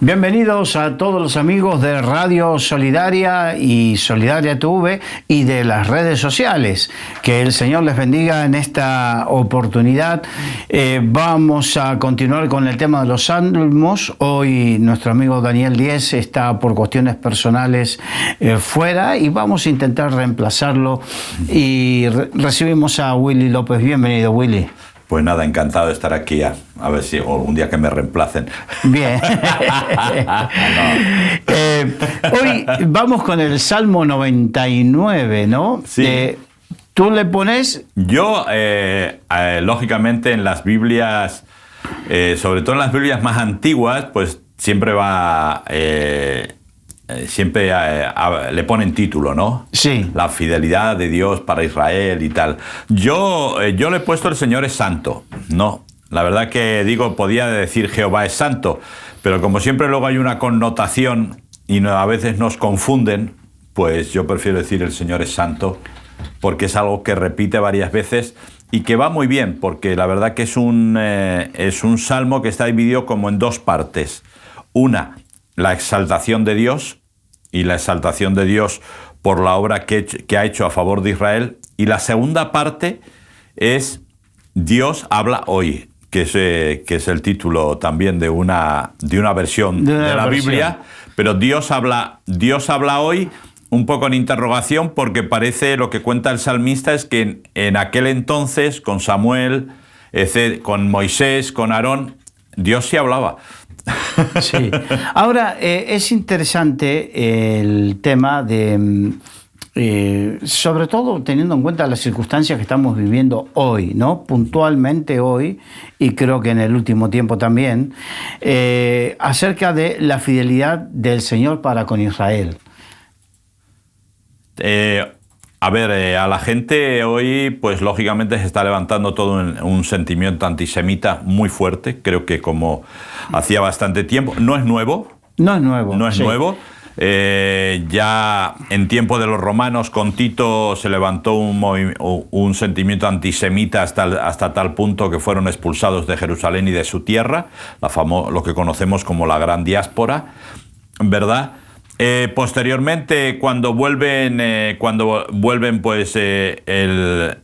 Bienvenidos a todos los amigos de Radio Solidaria y Solidaria TV y de las redes sociales. Que el Señor les bendiga en esta oportunidad. Vamos a continuar con el tema de los salmos. Hoy nuestro amigo Daniel Díez está por cuestiones personales fuera y vamos a intentar reemplazarlo. Y recibimos a Willy López. Bienvenido, Willy. Pues nada, encantado de estar aquí, a ver si un día que me reemplacen. Bien. Hoy vamos con el Salmo 99, ¿no? Sí. ¿Tú le pones? Yo, lógicamente, en las Biblias, sobre todo en las Biblias más antiguas, pues siempre va... le ponen título, ¿no? Sí. La fidelidad de Dios para Israel y tal. Yo le he puesto el Señor es santo. No, la verdad que podía decir Jehová es santo, pero como siempre luego hay una connotación y a veces nos confunden, pues yo prefiero decir el Señor es santo, porque es algo que repite varias veces y que va muy bien, porque la verdad que es un salmo que está dividido como en dos partes. Una, la exaltación de Dios, y la exaltación de Dios por la obra que ha hecho a favor de Israel. Y la segunda parte es Dios habla hoy, que es el título también de una versión de la Biblia. Pero Dios habla hoy, un poco en interrogación, porque parece lo que cuenta el salmista es que en aquel entonces, con Samuel, con Moisés, con Aarón, Dios sí hablaba. Sí. Ahora, es interesante el tema de, sobre todo teniendo en cuenta las circunstancias que estamos viviendo hoy, ¿no? Puntualmente hoy, y creo que en el último tiempo también, acerca de la fidelidad del Señor para con Israel. A la gente hoy, pues lógicamente se está levantando todo un sentimiento antisemita muy fuerte, creo que como hacía bastante tiempo. No es nuevo. No es nuevo. No es sí. nuevo. Ya en tiempo de los romanos, con Tito, se levantó un sentimiento antisemita hasta tal punto que fueron expulsados de Jerusalén y de su tierra, lo que conocemos como la Gran Diáspora, ¿verdad? Posteriormente, cuando vuelven pues ese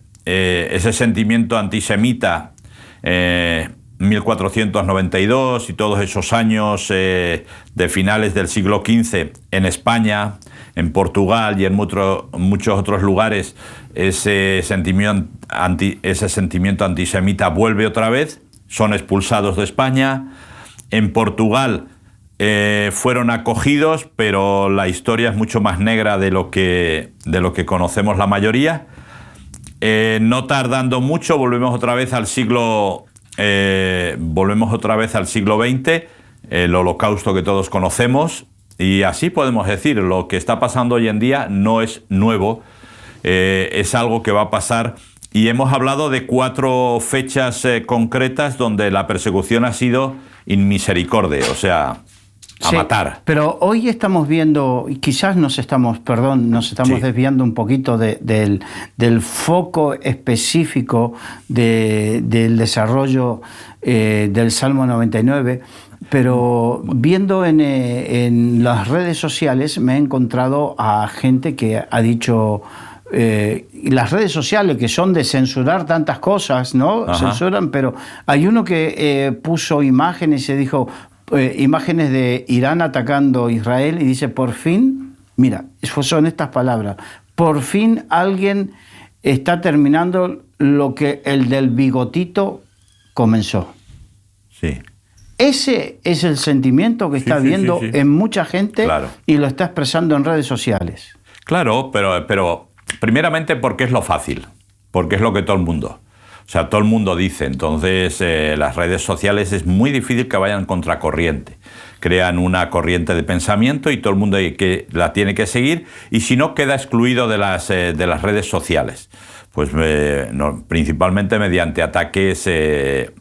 sentimiento antisemita, 1492 y todos esos años de finales del siglo XV en España, en Portugal y en muchos otros lugares, ese sentimiento antisemita vuelve otra vez, son expulsados de España. En Portugal fueron acogidos, pero la historia es mucho más negra de lo que conocemos la mayoría. No tardando mucho, volvemos otra vez al siglo XX, el Holocausto que todos conocemos, y así podemos decir, lo que está pasando hoy en día no es nuevo, es algo que va a pasar. Y hemos hablado de 4 fechas concretas donde la persecución ha sido in misericordia, o sea, a matar. Pero hoy estamos viendo, y quizás nos estamos desviando un poquito del foco específico del desarrollo del Salmo 99, pero viendo en las redes sociales me he encontrado a gente que ha dicho... las redes sociales que son de censurar tantas cosas, ¿no? Ajá. Censuran, pero hay uno que puso imágenes y se dijo... imágenes de Irán atacando a Israel y dice, por fin, mira, son estas palabras, por fin alguien está terminando lo que el del bigotito comenzó. Sí. Ese es el sentimiento que está viendo en mucha gente, claro, y lo está expresando en redes sociales. Claro, pero primeramente porque es lo fácil, porque es lo que todo el mundo... O sea, todo el mundo dice, entonces las redes sociales es muy difícil que vayan contracorriente. Crean una corriente de pensamiento y todo el mundo que la tiene que seguir, y si no, queda excluido de las redes sociales. Pues principalmente mediante ataques de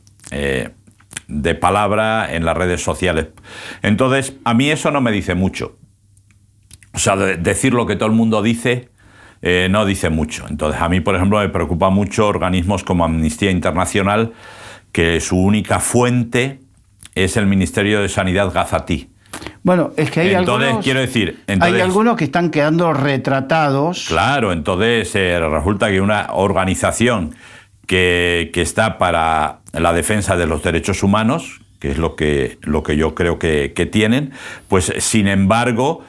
palabra en las redes sociales. Entonces, a mí eso no me dice mucho. O sea, decir lo que todo el mundo dice... no dice mucho. Entonces, a mí, por ejemplo, me preocupa mucho organismos como Amnistía Internacional, que su única fuente es el Ministerio de Sanidad gazatí. Bueno, es que hay quiero decir, hay algunos que están quedando retratados. Claro, entonces resulta que una organización que está para la defensa de los derechos humanos, que es lo que yo creo que tienen, pues sin embargo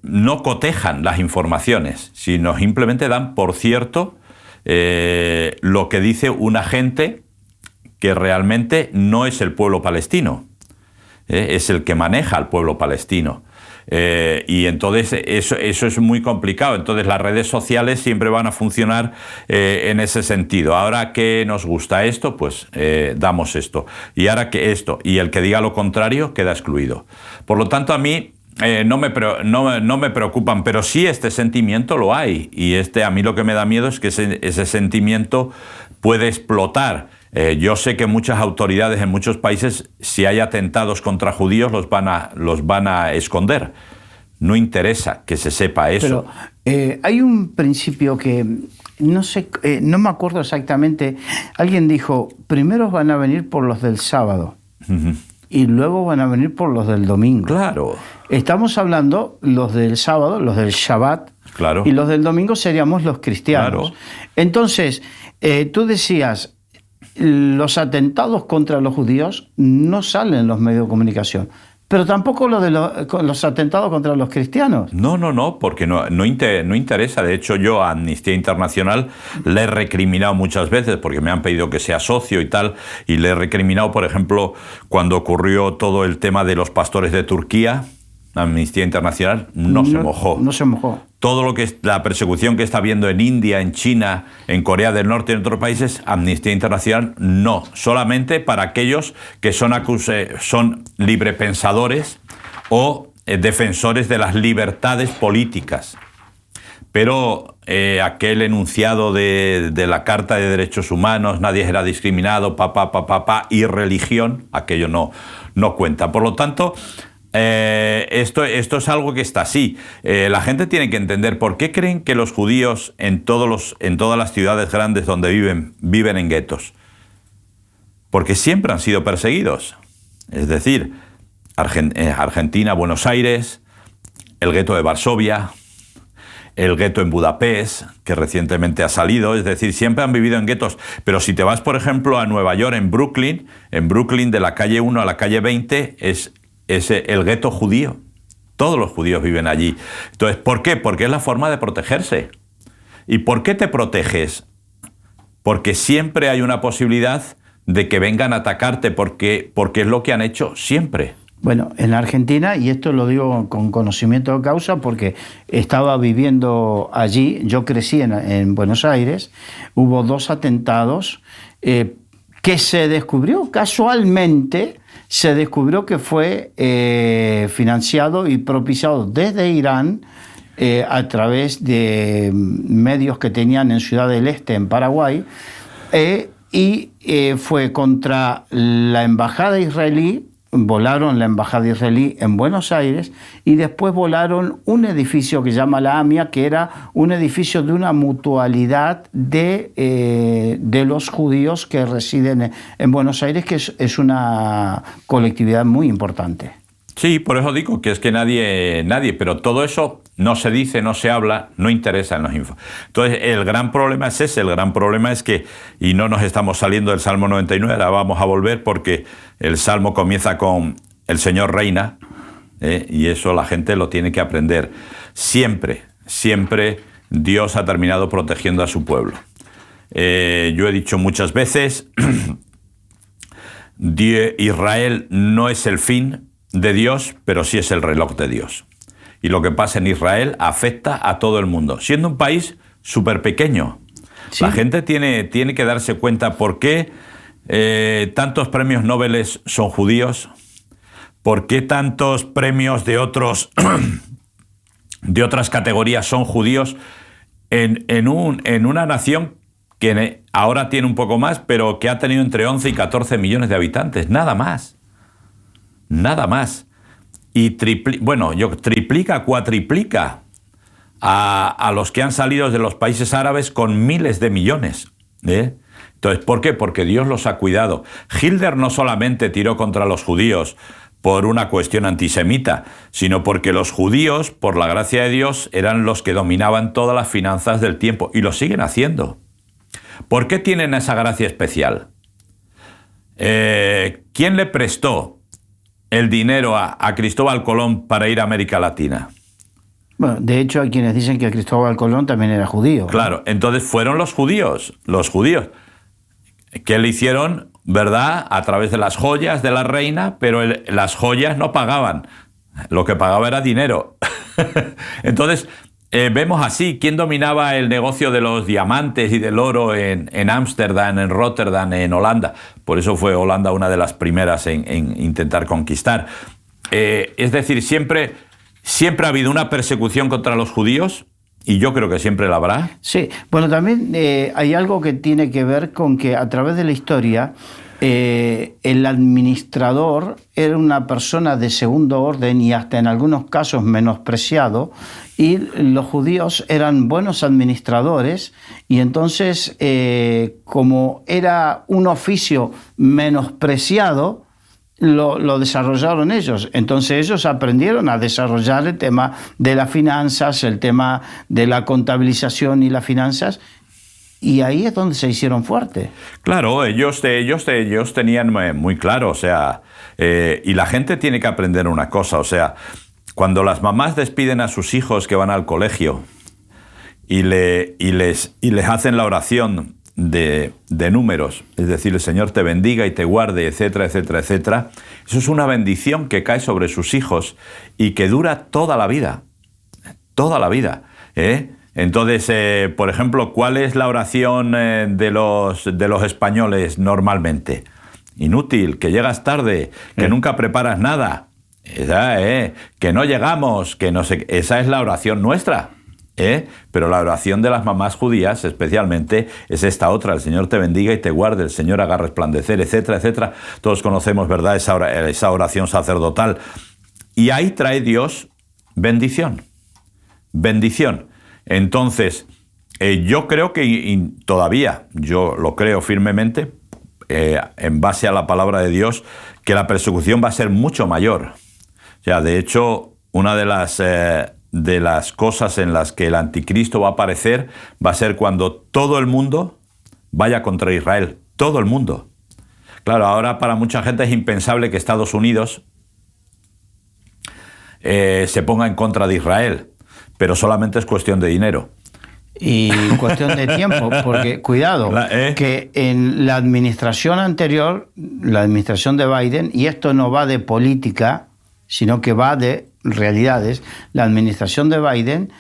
no cotejan las informaciones, sino simplemente dan por cierto lo que dice un agente que realmente no es el pueblo palestino, es el que maneja al pueblo palestino. Y entonces eso es muy complicado. Entonces las redes sociales siempre van a funcionar en ese sentido. Ahora que nos gusta esto, pues damos esto. Y ahora que esto, y el que diga lo contrario queda excluido. Por lo tanto, a mí no me preocupan, pero sí este sentimiento lo hay. Y a mí lo que me da miedo es que ese sentimiento puede explotar. Yo sé que muchas autoridades en muchos países, si hay atentados contra judíos, los van a esconder. No interesa que se sepa eso. Pero hay un principio que no sé, no me acuerdo exactamente. Alguien dijo, primero van a venir por los del sábado y luego van a venir por los del domingo. Claro. Estamos hablando los del sábado, los del Shabbat, claro, y los del domingo seríamos los cristianos. Claro. Entonces, tú decías, los atentados contra los judíos no salen en los medios de comunicación, pero tampoco los atentados contra los cristianos. No, porque no interesa. De hecho, yo a Amnistía Internacional le he recriminado muchas veces, porque me han pedido que sea socio y tal, y le he recriminado, por ejemplo, cuando ocurrió todo el tema de los pastores de Turquía. Amnistía Internacional no se mojó. No se mojó. Todo lo que es la persecución que está habiendo en India, en China, en Corea del Norte y en otros países, Amnistía Internacional no. Solamente para aquellos que son librepensadores o defensores de las libertades políticas. Pero aquel enunciado de la Carta de Derechos Humanos, nadie será discriminado, y religión, aquello no cuenta. Por lo tanto, esto es algo que está así. La gente tiene que entender por qué creen que los judíos en todas las ciudades grandes donde viven en guetos. Porque siempre han sido perseguidos. Es decir, Argentina, Buenos Aires, el gueto de Varsovia, el gueto en Budapest, que recientemente ha salido. Es decir, siempre han vivido en guetos. Pero si te vas, por ejemplo, a Nueva York, en Brooklyn de la calle 1 a la calle 20 es el gueto judío. Todos los judíos viven allí. Entonces, ¿por qué? Porque es la forma de protegerse. ¿Y por qué te proteges? Porque siempre hay una posibilidad de que vengan a atacarte, porque es lo que han hecho siempre. Bueno, en Argentina, y esto lo digo con conocimiento de causa porque estaba viviendo allí, yo crecí en Buenos Aires, hubo 2 atentados que se descubrió casualmente. Se descubrió que fue financiado y propiciado desde Irán a través de medios que tenían en Ciudad del Este, en Paraguay, y fue contra la embajada israelí. Volaron la embajada israelí en Buenos Aires y después volaron un edificio que se llama la AMIA, que era un edificio de una mutualidad de los judíos que residen en Buenos Aires, que es una colectividad muy importante. Sí, por eso digo que es que nadie, pero todo eso no se dice, no se habla, no interesa en los infos. Entonces, el gran problema es ese, el gran problema es que, y no nos estamos saliendo del Salmo 99, ahora vamos a volver porque el Salmo comienza con el Señor reina, y eso la gente lo tiene que aprender. Siempre Dios ha terminado protegiendo a su pueblo. Yo he dicho muchas veces, Israel no es el fin de Dios, pero sí es el reloj de Dios. Y lo que pasa en Israel afecta a todo el mundo, siendo un país súper pequeño. ¿Sí? La gente tiene que darse cuenta por qué tantos premios Nobel son judíos, por qué tantos premios de otras categorías son judíos en una nación que ahora tiene un poco más, pero que ha tenido entre 11 y 14 millones de habitantes, nada más. Y triplica, cuatriplica a los que han salido de los países árabes con miles de millones. Entonces, ¿por qué? Porque Dios los ha cuidado. Hitler no solamente tiró contra los judíos por una cuestión antisemita, sino porque los judíos, por la gracia de Dios, eran los que dominaban todas las finanzas del tiempo, y lo siguen haciendo. ¿Por qué tienen esa gracia especial? ¿Quién le prestó el dinero a Cristóbal Colón para ir a América Latina? Bueno, de hecho hay quienes dicen que Cristóbal Colón también era judío. Claro, entonces fueron los judíos, que le hicieron, ¿verdad?, a través de las joyas de la reina, pero las joyas no pagaban, lo que pagaba era dinero. Entonces, vemos así, ¿quién dominaba el negocio de los diamantes y del oro en Ámsterdam, en Rotterdam, en Holanda? Por eso fue Holanda una de las primeras en intentar conquistar. Es decir, siempre ha habido una persecución contra los judíos, y yo creo que siempre la habrá. Sí, bueno, también hay algo que tiene que ver con que a través de la historia el administrador era una persona de segundo orden y hasta en algunos casos menospreciado, y los judíos eran buenos administradores, y entonces como era un oficio menospreciado, lo desarrollaron ellos. Entonces ellos aprendieron a desarrollar el tema de las finanzas, el tema de la contabilización y las finanzas, y ahí es donde se hicieron fuertes. Claro, ellos tenían muy claro, o sea, y la gente tiene que aprender una cosa, o sea, cuando las mamás despiden a sus hijos que van al colegio y les hacen la oración de números, es decir, el Señor te bendiga y te guarde, etcétera, etcétera, etcétera, eso es una bendición que cae sobre sus hijos y que dura toda la vida, Entonces, por ejemplo, ¿cuál es la oración de los españoles normalmente? Inútil, que llegas tarde, que nunca preparas nada, que no llegamos, que no sé, esa es la oración nuestra. Pero la oración de las mamás judías especialmente es esta otra: el Señor te bendiga y te guarde, el Señor haga resplandecer, etcétera, etcétera. Todos conocemos, ¿verdad?, esa oración sacerdotal. Y ahí trae Dios bendición. Entonces, yo creo que todavía, yo lo creo firmemente, en base a la palabra de Dios, que la persecución va a ser mucho mayor. O sea, de hecho, una de las cosas en las que el anticristo va a aparecer va a ser cuando todo el mundo vaya contra Israel. Todo el mundo. Claro, ahora para mucha gente es impensable que Estados Unidos se ponga en contra de Israel, pero solamente es cuestión de dinero. Y cuestión de tiempo, porque cuidado, que en la administración anterior, la administración de Biden, y esto no va de política, sino que va de realidades, la administración de Biden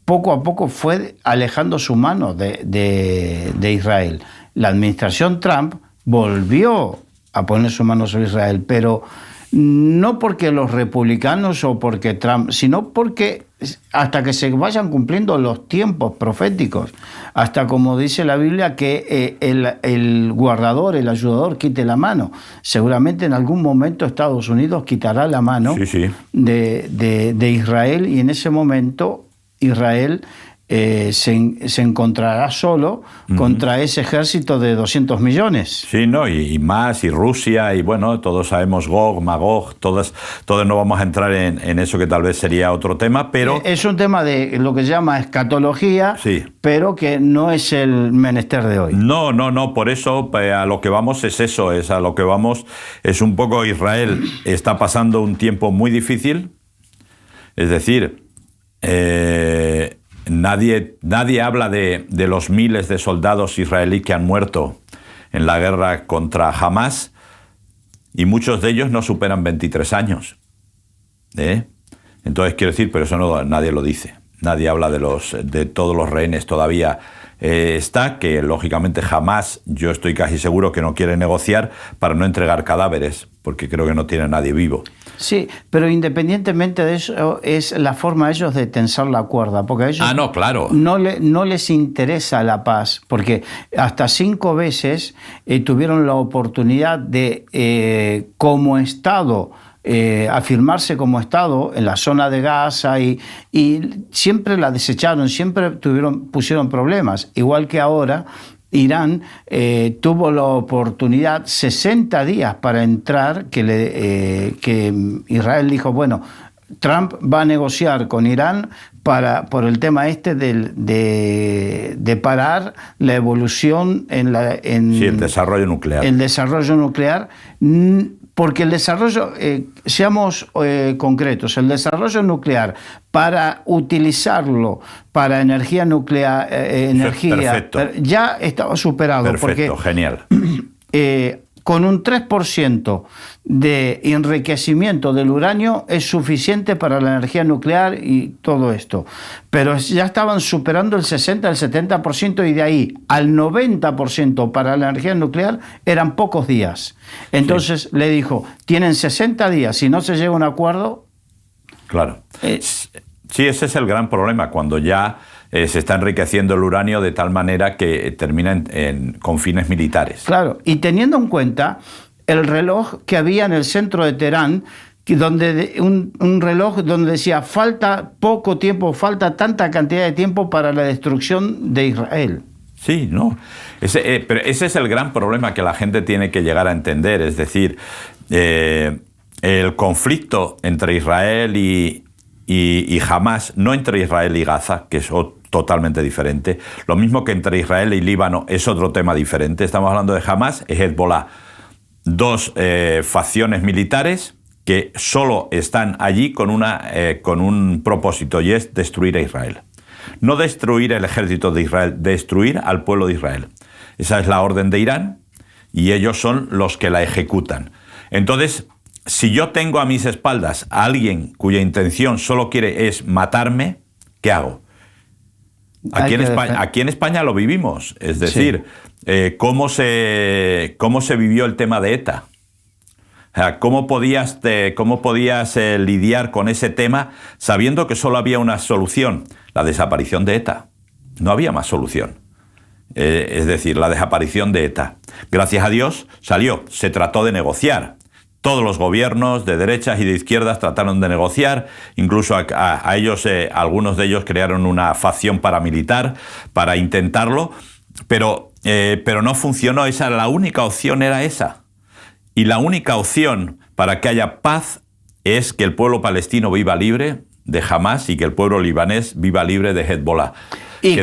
poco a poco fue alejando su mano de Israel. La administración Trump volvió a poner su mano sobre Israel, pero no porque los republicanos o porque Trump, sino porque hasta que se vayan cumpliendo los tiempos proféticos, hasta como dice la Biblia, que el guardador, el ayudador quite la mano. Seguramente en algún momento Estados Unidos quitará la mano de Israel, y en ese momento Israel se encontrará solo contra ese ejército de 200 millones. Sí, ¿no? Y más, y Rusia, y bueno, todos sabemos Gog, Magog, todos no vamos a entrar en eso, que tal vez sería otro tema, pero... Es un tema de lo que se llama escatología, sí, pero que no es el menester de hoy. No, por eso a lo que vamos es eso, es un poco Israel está pasando un tiempo muy difícil, es decir, Nadie habla de los miles de soldados israelíes que han muerto en la guerra contra Hamás, y muchos de ellos no superan 23 años. Entonces, quiero decir, pero eso nadie lo dice. Nadie habla de todos los rehenes. Todavía está que, lógicamente, Hamás, yo estoy casi seguro que no quiere negociar para no entregar cadáveres, porque creo que no tiene nadie vivo. Sí, pero independientemente de eso, es la forma de ellos de tensar la cuerda, porque a ellos claro, no les interesa la paz, porque hasta 5 veces tuvieron la oportunidad de, como Estado, afirmarse como Estado en la zona de Gaza, y siempre la desecharon, siempre pusieron problemas, igual que ahora. Irán tuvo la oportunidad 60 días para entrar, que Israel dijo, bueno, Trump va a negociar con Irán por el tema de parar la evolución en el desarrollo nuclear. El desarrollo nuclear, porque el desarrollo, seamos concretos, el desarrollo nuclear para utilizarlo para energía nuclear, ya estaba superado. Perfecto, porque, genial. Con un 3% de enriquecimiento del uranio es suficiente para la energía nuclear y todo esto. Pero ya estaban superando el 60, el 70%, y de ahí al 90% para la energía nuclear eran pocos días. Entonces le dijo, tienen 60 días, si no se llega a un acuerdo... Claro. Sí, ese es el gran problema, cuando ya se está enriqueciendo el uranio de tal manera que termina con fines militares. Claro, y teniendo en cuenta el reloj que había en el centro de Teherán, donde un reloj donde decía falta poco tiempo, falta tanta cantidad de tiempo para la destrucción de Israel. Sí, no. Pero ese es el gran problema que la gente tiene que llegar a entender. Es decir, el conflicto entre Israel y Hamás, no entre Israel y Gaza, que es totalmente diferente. Lo mismo que entre Israel y Líbano es otro tema diferente. Estamos hablando de Hamás y Hezbollah. Dos facciones militares que solo están allí con un propósito, y es destruir a Israel. No destruir el ejército de Israel, destruir al pueblo de Israel. Esa es la orden de Irán y ellos son los que la ejecutan. Entonces, si yo tengo a mis espaldas a alguien cuya intención solo es matarme, ¿qué hago? Aquí en España lo vivimos. Es decir, sí. ¿Cómo se vivió el tema de ETA? O sea, ¿cómo podías lidiar con ese tema sabiendo que solo había una solución? La desaparición de ETA. No había más solución. Es decir, la desaparición de ETA. Gracias a Dios se trató de negociar. Todos los gobiernos de derechas y de izquierdas trataron de negociar, incluso a ellos, algunos de ellos crearon una facción paramilitar para intentarlo, pero no funcionó. La única opción era esa. Y la única opción para que haya paz es que el pueblo palestino viva libre de Hamás y que el pueblo libanés viva libre de Hezbollah. Y que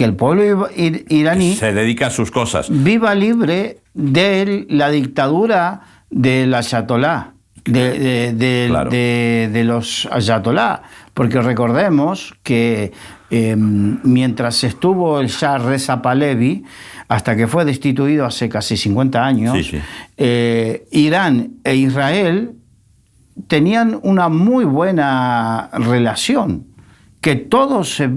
el pueblo iraní se dedica a sus cosas. Viva libre de la dictadura del ayatolá, de los ayatolá. Porque recordemos que mientras estuvo el Shah Reza Pahlavi, hasta que fue destituido hace casi 50 años, Irán e Israel tenían una muy buena relación, que todo se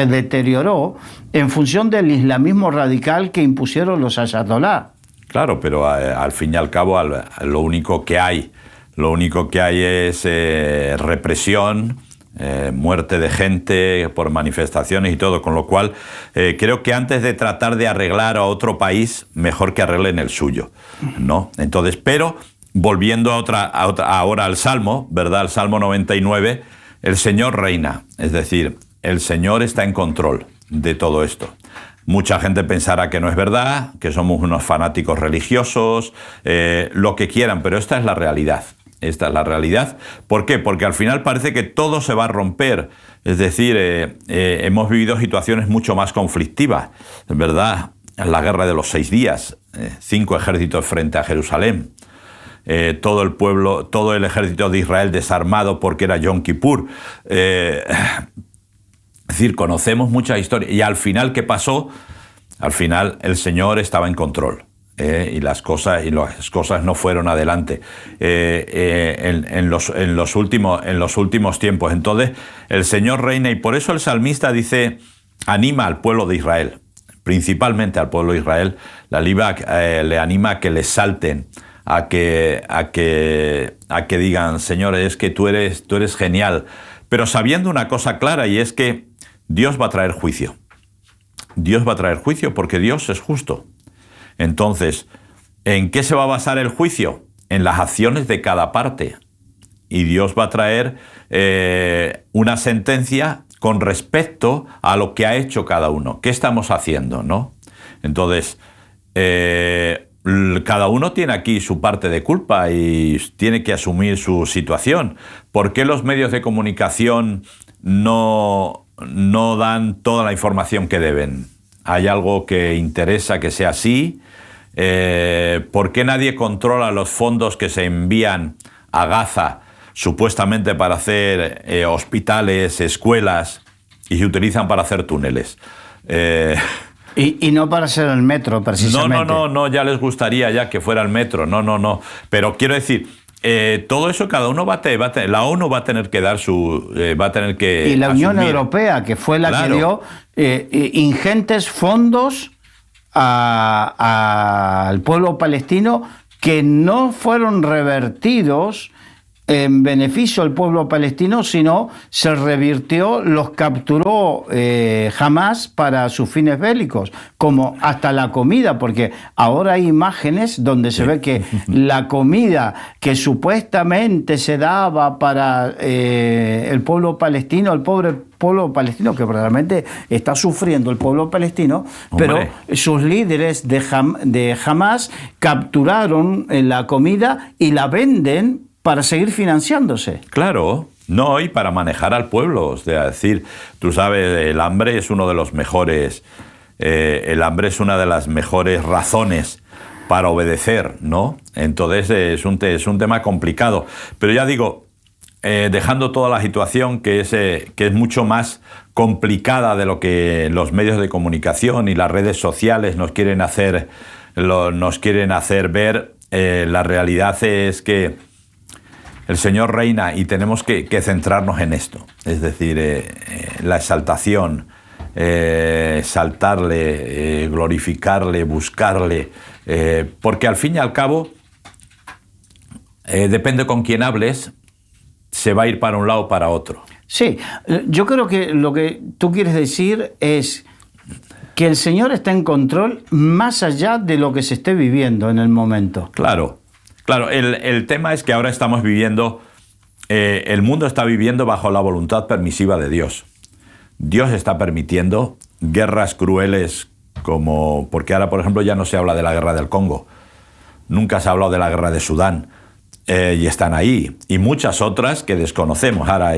deterioró en función del islamismo radical que impusieron los ayatolá. Claro, pero al fin y al cabo lo único que hay es represión, muerte de gente por manifestaciones y todo, con lo cual creo que antes de tratar de arreglar a otro país, mejor que arreglen el suyo, ¿no? Entonces, pero volviendo ahora al Salmo, ¿verdad? Al Salmo 99, el Señor reina, es decir, el Señor está en control de todo esto. Mucha gente pensará que no es verdad, que somos unos fanáticos religiosos, lo que quieran, pero esta es la realidad. Esta es la realidad. ¿Por qué? Porque al final parece que todo se va a romper. Es decir, hemos vivido situaciones mucho más conflictivas, ¿verdad? La guerra de los 6 días, 5 ejércitos frente a Jerusalén. Todo el pueblo, todo el ejército de Israel desarmado porque era Yom Kippur. Es decir, conocemos mucha historia. Y al final, ¿qué pasó? Al final, el Señor estaba en control. Y las cosas no fueron adelante en los últimos tiempos. Entonces, el Señor reina, y por eso el salmista dice, anima al pueblo de Israel, principalmente al pueblo de Israel, le anima a que le salten, a que digan, Señor, es que tú eres genial, pero sabiendo una cosa clara, y es que Dios va a traer juicio. Dios va a traer juicio porque Dios es justo. Entonces, ¿en qué se va a basar el juicio? En las acciones de cada parte. Y Dios va a traer una sentencia con respecto a lo que ha hecho cada uno. ¿Qué estamos haciendo, no? Entonces, cada uno tiene aquí su parte de culpa y tiene que asumir su situación. ¿Por qué los medios de comunicación no dan toda la información que deben? ¿Hay algo que interesa que sea así? ¿Por qué nadie controla los fondos que se envían a Gaza supuestamente para hacer hospitales, escuelas, y se utilizan para hacer túneles? Y no para hacer el metro, precisamente. No, ya les gustaría ya que fuera el metro, no. Pero quiero decir, todo eso cada uno va a tener, la ONU va a tener que dar su... va a tener que y la Unión asumir. Europea, que fue la Claro. que dio ingentes fondos al pueblo palestino que no fueron revertidos en beneficio al pueblo palestino, sino se revirtió, los capturó Hamás para sus fines bélicos, como hasta la comida, porque ahora hay imágenes donde se ve que la comida que supuestamente se daba para el pueblo palestino, el pobre pueblo palestino, que realmente está sufriendo el pueblo palestino, Hombre. pero sus líderes de Hamás capturaron la comida y la venden para seguir financiándose. Claro, no, y para manejar al pueblo. O sea, decir, tú sabes, el hambre es uno de los mejores, el hambre es una de las mejores razones para obedecer, ¿no? Entonces es un tema complicado. Pero ya digo, dejando toda la situación que es mucho más complicada de lo que los medios de comunicación y las redes sociales nos quieren hacer ver, la realidad es que el Señor reina y tenemos que centrarnos en esto. Es decir, la exaltación, exaltarle, glorificarle, buscarle, porque al fin y al cabo, depende con quién hables, se va a ir para un lado o para otro. Sí, yo creo que lo que tú quieres decir es que el Señor está en control más allá de lo que se esté viviendo en el momento. Claro, el tema es que ahora estamos viviendo, el mundo está viviendo bajo la voluntad permisiva de Dios. Dios está permitiendo guerras crueles porque ahora, por ejemplo, ya no se habla de la guerra del Congo, nunca se ha hablado de la guerra de Sudán, y están ahí, y muchas otras que desconocemos. Ahora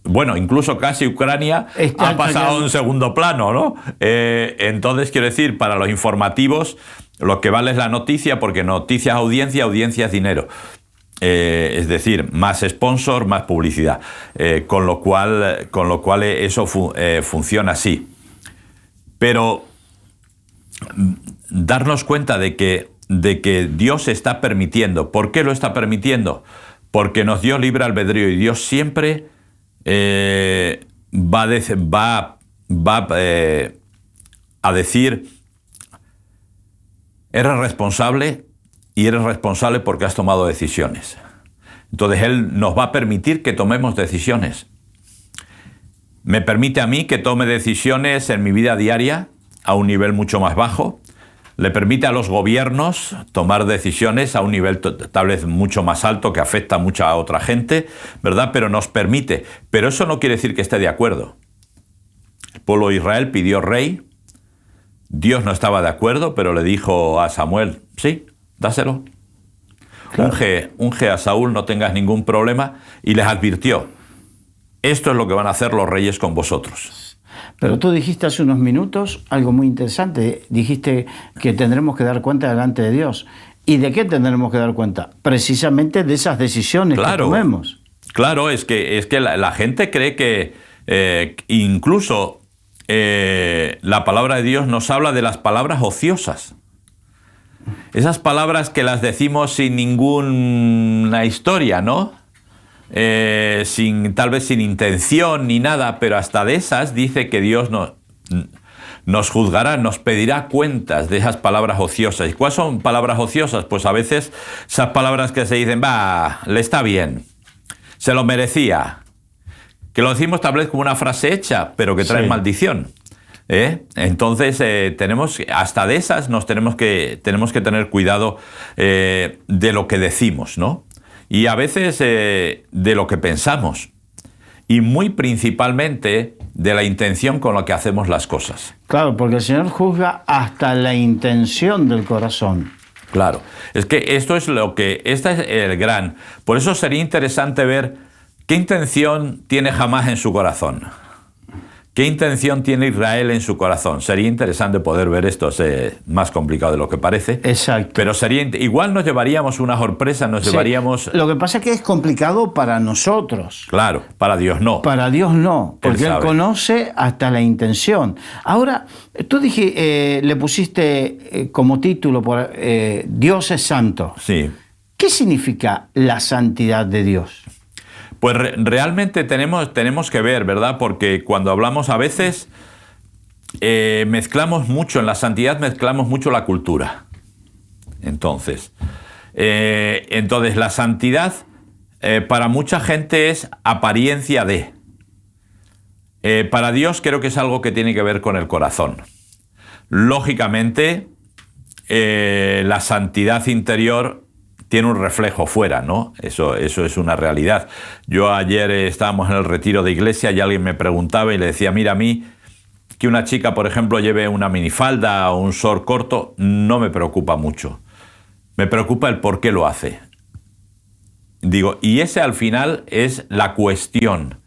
bueno, incluso casi Ucrania ha pasado a un segundo plano, ¿no? Entonces, quiero decir, para los informativos, lo que vale es la noticia, porque noticia es audiencia, audiencia es dinero. Es decir, más sponsor, más publicidad. Con lo cual eso funciona así. Pero darnos cuenta de que Dios está permitiendo. ¿Por qué lo está permitiendo? Porque nos dio libre albedrío y Dios siempre va a decir: eres responsable y eres responsable porque has tomado decisiones. Entonces Él nos va a permitir que tomemos decisiones. Me permite a mí que tome decisiones en mi vida diaria a un nivel mucho más bajo. Le permite a los gobiernos tomar decisiones a un nivel tal vez mucho más alto que afecta a mucha otra gente, ¿verdad? Pero nos permite. Pero eso no quiere decir que esté de acuerdo. El pueblo de Israel pidió rey. Dios no estaba de acuerdo, pero le dijo a Samuel: sí, dáselo. Claro. Unge a Saúl, no tengas ningún problema. Y les advirtió: esto es lo que van a hacer los reyes con vosotros. Pero tú dijiste hace unos minutos algo muy interesante. Dijiste que tendremos que dar cuenta delante de Dios. ¿Y de qué tendremos que dar cuenta? Precisamente de esas decisiones que tomemos. Claro, es que la gente cree que incluso la palabra de Dios nos habla de las palabras ociosas. Esas palabras que las decimos sin ninguna historia, ¿no? Tal vez sin intención ni nada, pero hasta de esas dice que Dios nos juzgará, nos pedirá cuentas de esas palabras ociosas. ¿Y cuáles son palabras ociosas? Pues a veces esas palabras que se dicen: le está bien, se lo merecía, que lo decimos tal vez como una frase hecha, pero que trae maldición. Entonces hasta de esas tenemos que tener cuidado de lo que decimos, ¿no? Y a veces de lo que pensamos. Y muy principalmente de la intención con la que hacemos las cosas. Claro, porque el Señor juzga hasta la intención del corazón. Claro, es que este es el gran. Por eso sería interesante ver qué intención tiene Hamás en su corazón. ¿Qué intención tiene Israel en su corazón? Sería interesante poder ver esto, es más complicado de lo que parece. Exacto. Pero igual nos llevaríamos una sorpresa, llevaríamos... Lo que pasa es que es complicado para nosotros. Claro, para Dios no. Para Dios no, porque Él conoce hasta la intención. Ahora, tú le pusiste como título, Dios es santo. Sí. ¿Qué significa la santidad de Dios? Pues realmente tenemos que ver, ¿verdad? Porque cuando hablamos a veces mezclamos mucho, en la santidad mezclamos mucho la cultura. Entonces la santidad para mucha gente es apariencia de. Para Dios creo que es algo que tiene que ver con el corazón. Lógicamente, la santidad interior tiene un reflejo fuera, ¿no? Eso es una realidad. Yo ayer estábamos en el retiro de iglesia y alguien me preguntaba y le decía, mira, a mí que una chica, por ejemplo, lleve una minifalda o un short corto, no me preocupa mucho. Me preocupa el por qué lo hace. Digo, y ese al final es la cuestión.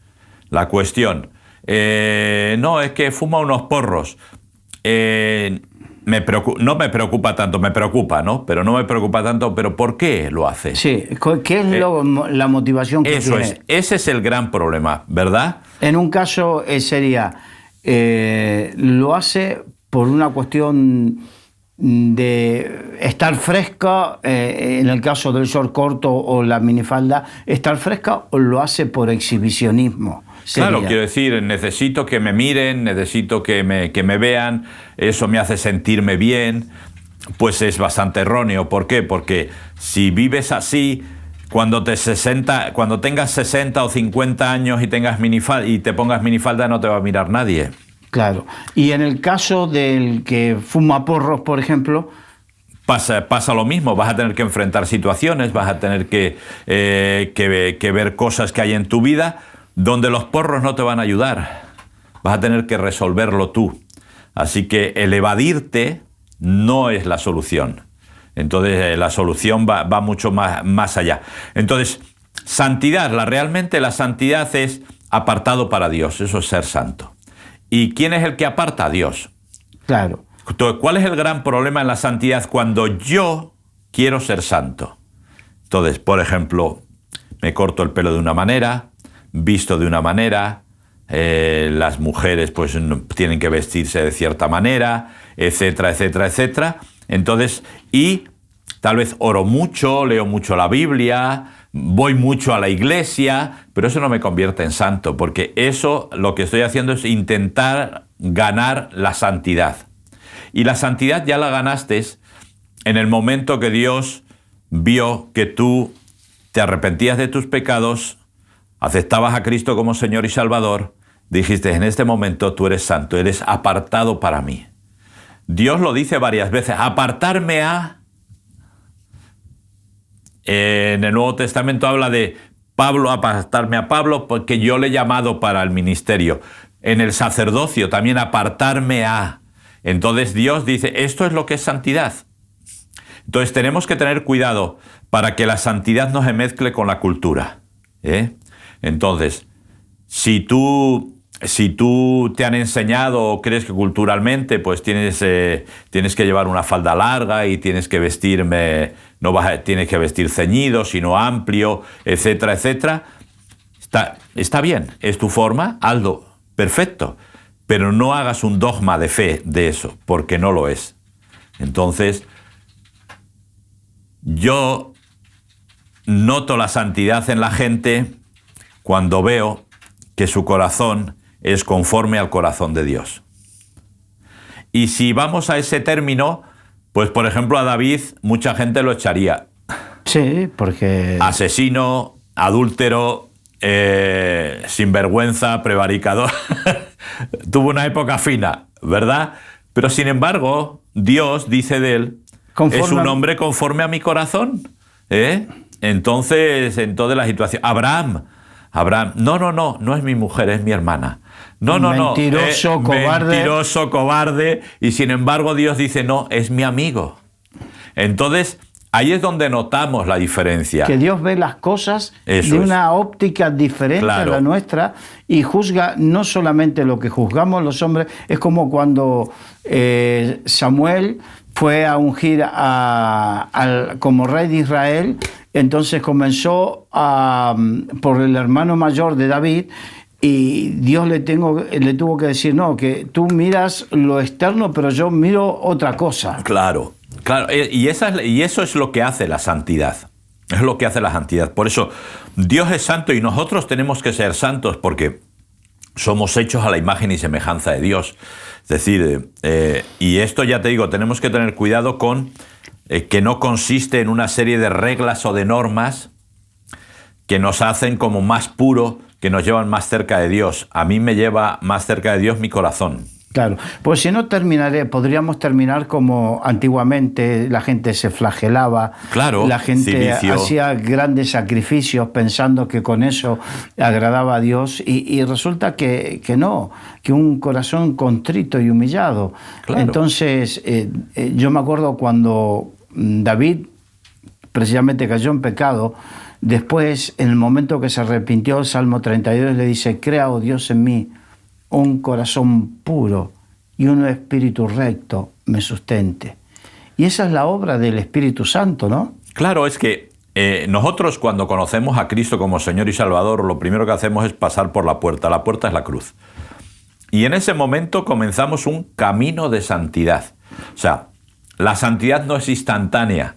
La cuestión. No, es que fuma unos porros. No me preocupa tanto, me preocupa, ¿no? Pero no me preocupa tanto, pero ¿por qué lo hace? Sí, ¿qué es la motivación que eso tiene? Ese es el gran problema, ¿verdad? En un caso sería, lo hace por una cuestión de estar fresca, en el caso del short corto o la minifalda, estar fresca, o lo hace por exhibicionismo. Sería. Claro, quiero decir, necesito que me miren, necesito que me vean, eso me hace sentirme bien, pues es bastante erróneo. ¿Por qué? Porque si vives así, cuando tengas 60 o 50 años y te pongas minifalda, no te va a mirar nadie. Claro. Y en el caso del que fuma porros, por ejemplo, pasa lo mismo. Vas a tener que enfrentar situaciones, vas a tener que ver cosas que hay en tu vida donde los porros no te van a ayudar. Vas a tener que resolverlo tú. Así que el evadirte no es la solución. Entonces la solución va mucho más allá. Entonces, santidad, realmente la santidad es apartado para Dios, eso es ser santo. ¿Y quién es el que aparta? A Dios. Claro. Entonces, ¿cuál es el gran problema en la santidad cuando yo quiero ser santo? Entonces, por ejemplo, me corto el pelo de una manera, visto de una manera, las mujeres pues tienen que vestirse de cierta manera, etcétera, etcétera, etcétera. Entonces, y tal vez oro mucho, leo mucho la Biblia, voy mucho a la iglesia, pero eso no me convierte en santo, porque eso lo que estoy haciendo es intentar ganar la santidad. Y la santidad ya la ganaste en el momento que Dios vio que tú te arrepentías de tus pecados, aceptabas a Cristo como Señor y Salvador, dijiste, en este momento tú eres santo, eres apartado para mí. Dios lo dice varias veces, apartarme a... En el Nuevo Testamento habla de Pablo, apartarme a Pablo, porque yo le he llamado para el ministerio. En el sacerdocio también apartarme a... Entonces Dios dice, esto es lo que es santidad. Entonces tenemos que tener cuidado para que la santidad no se mezcle con la cultura. Entonces, si tú te han enseñado o crees que culturalmente pues tienes que llevar una falda larga y tienes que tienes que vestir ceñido, sino amplio, etcétera, etcétera, está bien, es tu forma, hazlo, perfecto, pero no hagas un dogma de fe de eso, porque no lo es. Entonces, yo noto la santidad en la gente cuando veo que su corazón es conforme al corazón de Dios. Y si vamos a ese término, pues por ejemplo a David mucha gente lo echaría. Sí, porque... Asesino, adúltero, sinvergüenza, prevaricador. Tuvo una época fina, ¿verdad? Pero sin embargo, Dios dice de él, es un hombre conforme a mi corazón. Entonces, en toda la situación. Abraham, no es mi mujer, es mi hermana. Mentiroso, cobarde. Mentiroso, cobarde. Y sin embargo Dios dice, no, es mi amigo. Entonces, ahí es donde notamos la diferencia. Que Dios ve las cosas Eso de es. una óptica diferente Claro. a la nuestra y juzga no solamente lo que juzgamos los hombres, es como cuando Samuel fue a ungir como rey de Israel, entonces comenzó por el hermano mayor de David. Y Dios le tuvo que decir, no, que tú miras lo externo, pero yo miro otra cosa. Claro. Y eso es lo que hace la santidad. Es lo que hace la santidad. Por eso, Dios es santo y nosotros tenemos que ser santos porque somos hechos a la imagen y semejanza de Dios. Es decir, y esto ya te digo, tenemos que tener cuidado con que no consiste en una serie de reglas o de normas que nos hacen como más puro, que nos llevan más cerca de Dios. A mí me lleva más cerca de Dios mi corazón. Claro, pues si no podríamos terminar como antiguamente la gente se flagelaba, Claro, la gente cilicio. hacía grandes sacrificios pensando que con eso agradaba a Dios y resulta que no, que un corazón contrito y humillado. Claro. Entonces, yo me acuerdo cuando David precisamente cayó en pecado. Después, en el momento que se arrepintió, el Salmo 32 le dice, crea, oh Dios, en mí un corazón puro y un espíritu recto me sustente. Y esa es la obra del Espíritu Santo, ¿no? Claro, es que nosotros cuando conocemos a Cristo como Señor y Salvador, lo primero que hacemos es pasar por la puerta. La puerta es la cruz. Y en ese momento comenzamos un camino de santidad. O sea, la santidad no es instantánea,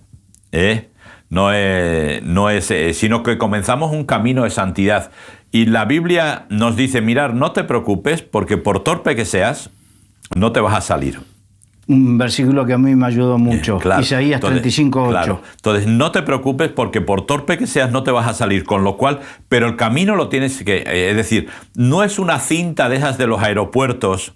sino que comenzamos un camino de santidad. Y la Biblia nos dice, mirar, no te preocupes porque por torpe que seas, no te vas a salir. Un versículo que a mí me ayudó mucho, Claro. Isaías 35:8. Claro. Entonces, no te preocupes porque por torpe que seas no te vas a salir, con lo cual, pero el camino lo tienes que, es decir, no es una cinta de esas de los aeropuertos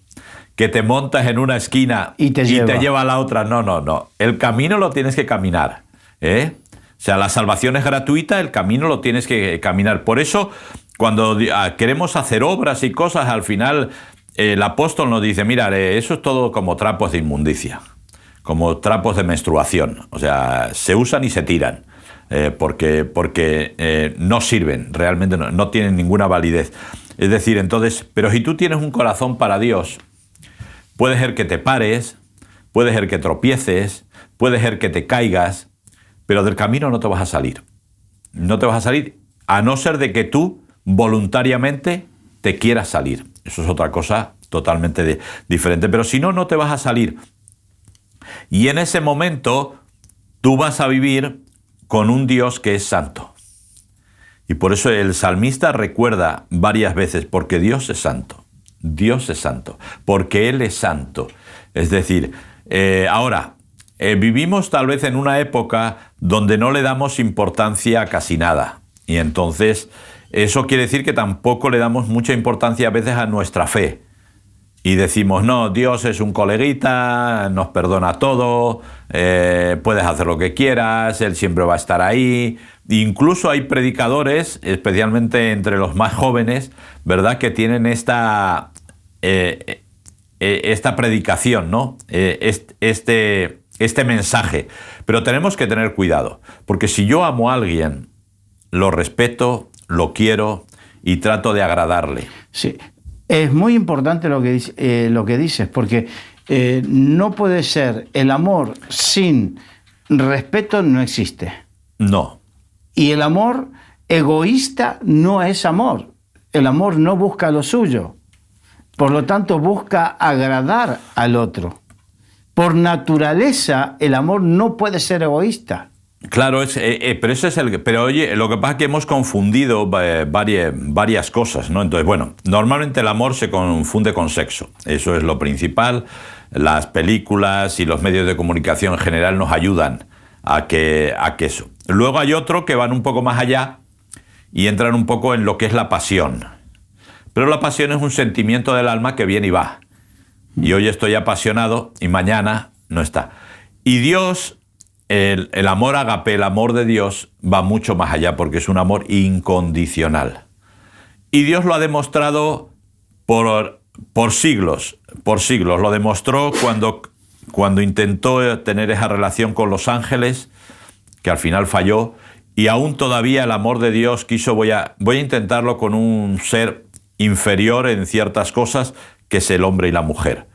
que te montas en una esquina y te lleva a la otra. No. El camino lo tienes que caminar, O sea, la salvación es gratuita, el camino lo tienes que caminar. Por eso, cuando queremos hacer obras y cosas, al final el apóstol nos dice, mira, eso es todo como trapos de inmundicia, como trapos de menstruación. O sea, se usan y se tiran, porque no sirven, realmente no tienen ninguna validez. Es decir, entonces, pero si tú tienes un corazón para Dios, puede ser que te pares, puede ser que tropieces, puede ser que te caigas, pero del camino no te vas a salir. No te vas a salir a no ser de que tú voluntariamente te quieras salir. Eso es otra cosa totalmente diferente. Pero si no, no te vas a salir. Y en ese momento tú vas a vivir con un Dios que es santo. Y por eso el salmista recuerda varias veces, porque Dios es santo. Dios es santo. Porque Él es santo. Es decir, vivimos tal vez en una época donde no le damos importancia a casi nada. Y entonces eso quiere decir que tampoco le damos mucha importancia a veces a nuestra fe. Y decimos, no, Dios es un coleguita, nos perdona todo, puedes hacer lo que quieras, Él siempre va a estar ahí. Incluso hay predicadores, especialmente entre los más jóvenes, ¿verdad?, que tienen esta predicación, ¿no? Este mensaje. Pero tenemos que tener cuidado, porque si yo amo a alguien, lo respeto, lo quiero y trato de agradarle. Sí, es muy importante lo que dices, porque no puede ser, el amor sin respeto no existe. No. Y el amor egoísta no es amor. El amor no busca lo suyo. Por lo tanto, busca agradar al otro. Por naturaleza, el amor no puede ser egoísta. Claro, pero eso es pero oye, lo que pasa es que hemos confundido varias cosas, ¿no? Entonces, bueno, normalmente el amor se confunde con sexo. Eso es lo principal. Las películas y los medios de comunicación en general nos ayudan a que eso. Luego hay otro que van un poco más allá y entran un poco en lo que es la pasión. Pero la pasión es un sentimiento del alma que viene y va. Y hoy estoy apasionado y mañana no está. Y Dios, el amor ágape, el amor de Dios, va mucho más allá porque es un amor incondicional. Y Dios lo ha demostrado por siglos, por siglos. Lo demostró cuando intentó tener esa relación con los ángeles, que al final falló, y aún todavía el amor de Dios quiso, voy a intentarlo con un ser inferior en ciertas cosas, que es el hombre y la mujer.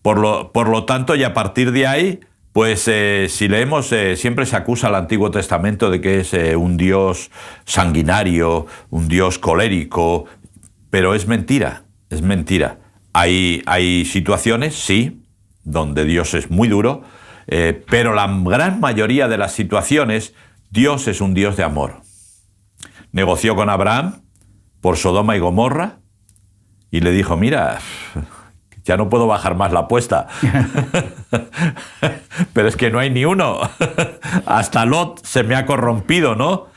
Por lo tanto, y a partir de ahí, pues si leemos, siempre se acusa al Antiguo Testamento de que es un Dios sanguinario, un Dios colérico, pero es mentira, es mentira. Hay situaciones, sí, donde Dios es muy duro, pero la gran mayoría de las situaciones, Dios es un Dios de amor. Negoció con Abraham por Sodoma y Gomorra y le dijo, mira, ya no puedo bajar más la apuesta. Pero es que no hay ni uno. Hasta Lot se me ha corrompido, ¿no?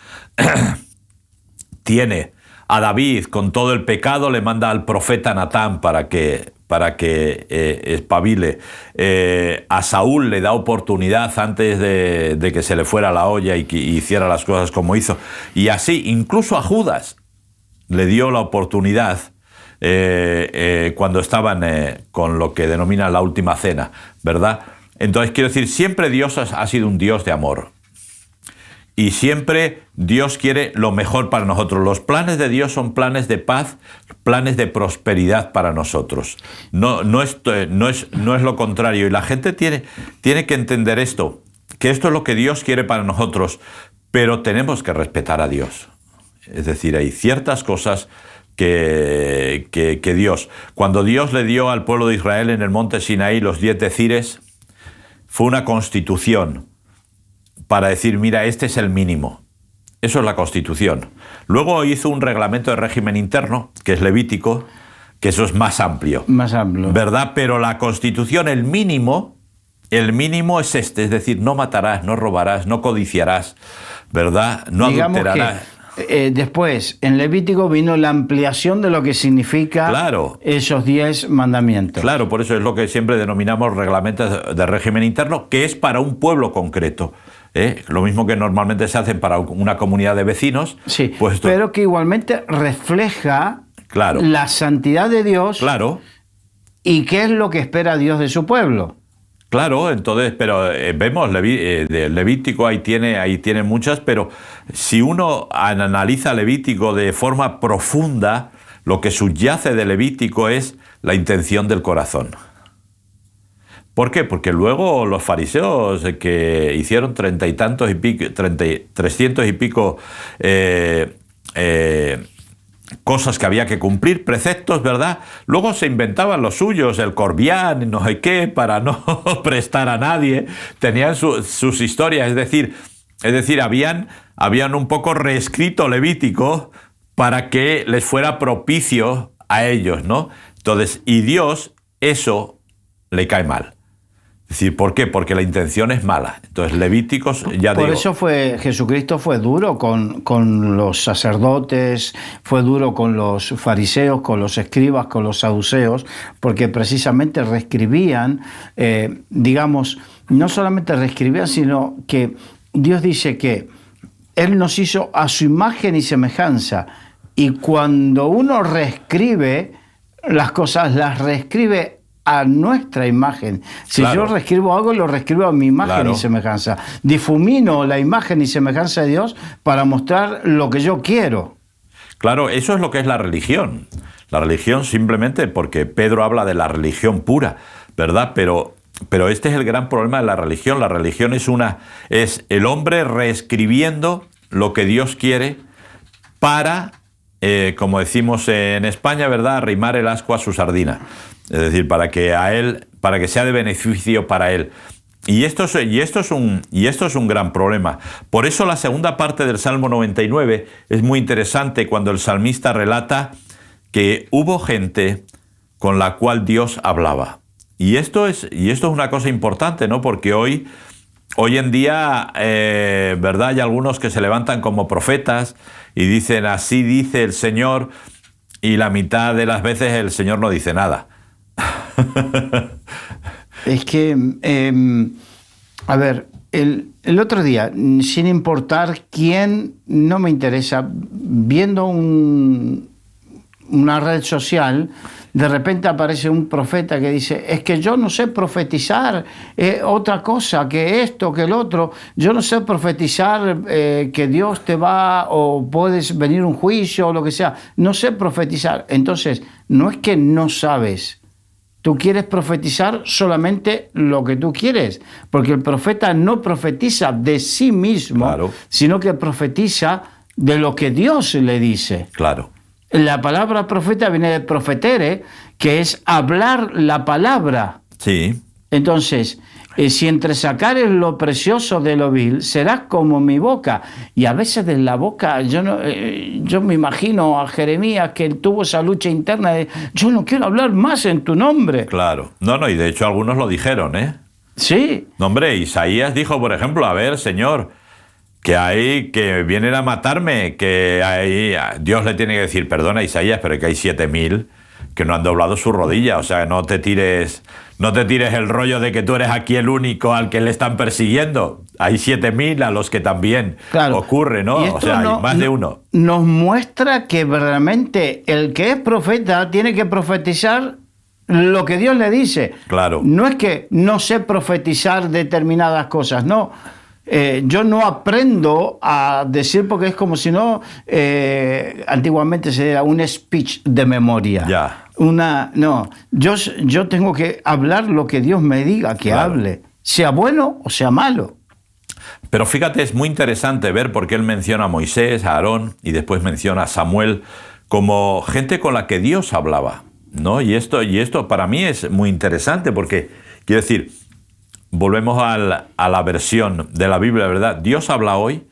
Tiene a David con todo el pecado, le manda al profeta Natán para que espabile. A Saúl le da oportunidad antes de que se le fuera la olla y que hiciera las cosas como hizo. Y así, incluso a Judas le dio la oportunidad cuando estaban con lo que denominan la última cena, ¿verdad? Entonces, quiero decir, siempre Dios ha sido un Dios de amor. Y siempre Dios quiere lo mejor para nosotros. Los planes de Dios son planes de paz, planes de prosperidad para nosotros. No es lo contrario. Y la gente tiene que entender esto, que esto es lo que Dios quiere para nosotros, pero tenemos que respetar a Dios. Es decir, hay ciertas cosas que Dios... Cuando Dios le dio al pueblo de Israel en el monte Sinaí los 10 decires, fue una constitución para decir, mira, este es el mínimo. Eso es la Constitución. Luego hizo un reglamento de régimen interno, que es Levítico, que eso es más amplio. Más amplio. ¿Verdad? Pero la Constitución, el mínimo es este, es decir, no matarás, no robarás, no codiciarás, ¿verdad? No adulterarás. Después, en Levítico vino la ampliación de lo que significa esos 10 mandamientos. Claro, por eso es lo que siempre denominamos reglamentos de régimen interno, que es para un pueblo concreto. Lo mismo que normalmente se hacen para una comunidad de vecinos. Sí, pues pero que igualmente refleja la santidad de Dios y qué es lo que espera Dios de su pueblo. Claro, entonces, pero vemos Levítico, ahí tiene muchas, pero si uno analiza Levítico de forma profunda, lo que subyace de Levítico es la intención del corazón. ¿Por qué? Porque luego los fariseos que hicieron 300 y pico cosas que había que cumplir, preceptos, ¿verdad? Luego se inventaban los suyos, el corbián, no sé qué, para no prestar a nadie. Tenían sus historias, es decir, habían un poco reescrito Levítico para que les fuera propicio a ellos, ¿no? Entonces, y Dios, eso le cae mal. Es decir, ¿por qué? Porque la intención es mala. Entonces, Levíticos, ya digo... Por eso Jesucristo fue duro con los sacerdotes, fue duro con los fariseos, con los escribas, con los saduceos, porque precisamente reescribían, no solamente reescribían, sino que Dios dice que Él nos hizo a su imagen y semejanza. Y cuando uno reescribe las cosas, las reescribe a nuestra imagen. Si yo reescribo algo, lo reescribo a mi imagen y semejanza. Difumino la imagen y semejanza de Dios para mostrar lo que yo quiero. Claro, eso es lo que es la religión. La religión simplemente porque Pedro habla de la religión pura, ¿verdad? Pero este es el gran problema de la religión. La religión es el hombre reescribiendo lo que Dios quiere para, como decimos en España, ¿verdad?, arrimar el ascua a su sardina. Es decir, para que sea de beneficio para él. Y esto es un gran problema. Por eso la segunda parte del Salmo 99 es muy interesante cuando el salmista relata que hubo gente con la cual Dios hablaba. Y esto es una cosa importante, ¿no? Porque hoy en día, ¿verdad?, hay algunos que se levantan como profetas y dicen, así dice el Señor, y la mitad de las veces el Señor no dice nada. Es que, a ver, el otro día, sin importar quién, no me interesa, viendo una red social, de repente aparece un profeta que dice, es que yo no sé profetizar otra cosa que esto, que el otro. Yo no sé profetizar que Dios te va o puedes venir un juicio o lo que sea. No sé profetizar. Entonces, no es que no sabes. Tú quieres profetizar solamente lo que tú quieres, porque el profeta no profetiza de sí mismo, claro, sino que profetiza de lo que Dios le dice. Claro. La palabra profeta viene de profetere, que es hablar la palabra. Sí. Entonces, si entresacares lo precioso de lo vil, serás como mi boca. Y a veces de la boca, yo me imagino a Jeremías que él tuvo esa lucha interna de, yo no quiero hablar más en tu nombre. Claro. No, y de hecho algunos lo dijeron, ¿eh? Sí. No, hombre, Isaías dijo, por ejemplo, a ver, Señor, que vienen a matarme, que ahí Dios le tiene que decir, perdona, Isaías, pero que hay 7.000 que no han doblado su rodilla, o sea, no te tires el rollo de que tú eres aquí el único al que le están persiguiendo. Hay 7.000 a los que también ocurre, ¿no? O sea, hay más de uno. Nos muestra que verdaderamente el que es profeta tiene que profetizar lo que Dios le dice. Claro. No es que no sé profetizar determinadas cosas, no. Yo no aprendo a decir porque es como si no, antiguamente se era un speech de memoria. Ya. Yo tengo que hablar lo que Dios me diga que hable, sea bueno o sea malo. Pero fíjate, es muy interesante ver por qué él menciona a Moisés, a Aarón y después menciona a Samuel como gente con la que Dios hablaba, ¿no? Y esto para mí es muy interesante porque, quiero decir, volvemos a la versión de la Biblia, ¿verdad? ¿Dios habla hoy?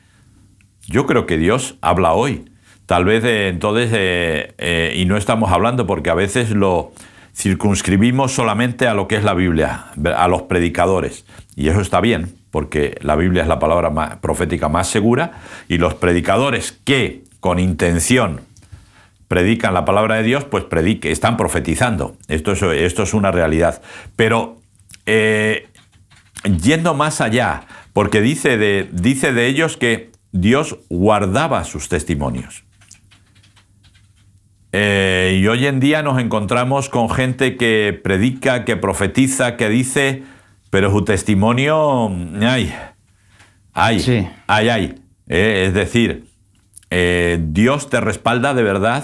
Yo creo que Dios habla hoy. Tal vez entonces, y no estamos hablando porque a veces lo circunscribimos solamente a lo que es la Biblia, a los predicadores. Y eso está bien, porque la Biblia es la palabra profética más segura, y los predicadores que con intención predican la palabra de Dios, pues están profetizando. Esto es una realidad. Pero yendo más allá, porque dice de ellos que Dios guardaba sus testimonios. Y hoy en día nos encontramos con gente que predica, que profetiza, que dice, pero su testimonio, Sí. Es decir, Dios te respalda de verdad,